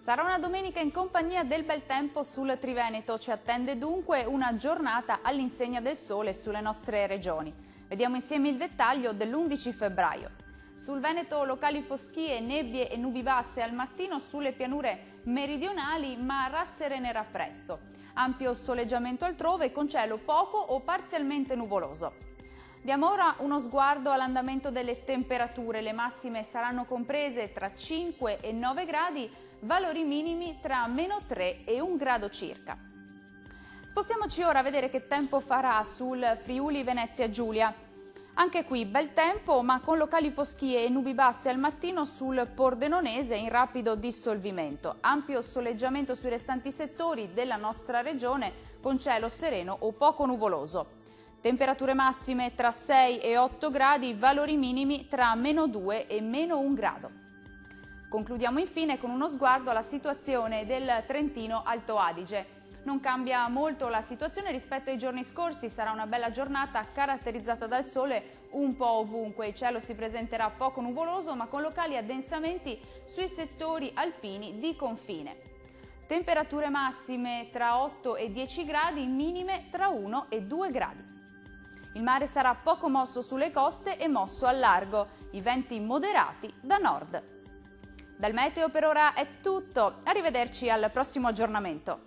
Sarà una domenica in compagnia del bel tempo sul Triveneto, ci attende dunque una giornata all'insegna del sole sulle nostre regioni. Vediamo insieme il dettaglio dell'11 febbraio. Sul Veneto locali foschie, nebbie e nubi basse al mattino sulle pianure meridionali, ma rasserenerà presto. Ampio soleggiamento altrove con cielo poco o parzialmente nuvoloso. Diamo ora uno sguardo all'andamento delle temperature. Le massime saranno comprese tra 5 e 9 gradi, valori minimi tra -3 e 1 grado circa. Spostiamoci ora a vedere che tempo farà sul Friuli Venezia Giulia. Anche qui bel tempo, ma con locali foschie e nubi basse al mattino sul Pordenonese in rapido dissolvimento. Ampio soleggiamento sui restanti settori della nostra regione con cielo sereno o poco nuvoloso. Temperature massime tra 6 e 8 gradi, valori minimi tra -2 e -1 grado. Concludiamo infine con uno sguardo alla situazione del Trentino Alto Adige. Non cambia molto la situazione rispetto ai giorni scorsi, sarà una bella giornata caratterizzata dal sole un po' ovunque. Il cielo si presenterà poco nuvoloso ma con locali addensamenti sui settori alpini di confine. Temperature massime tra 8 e 10 gradi, minime tra 1 e 2 gradi. Il mare sarà poco mosso sulle coste e mosso al largo, i venti moderati da nord. Dal meteo per ora è tutto, arrivederci al prossimo aggiornamento.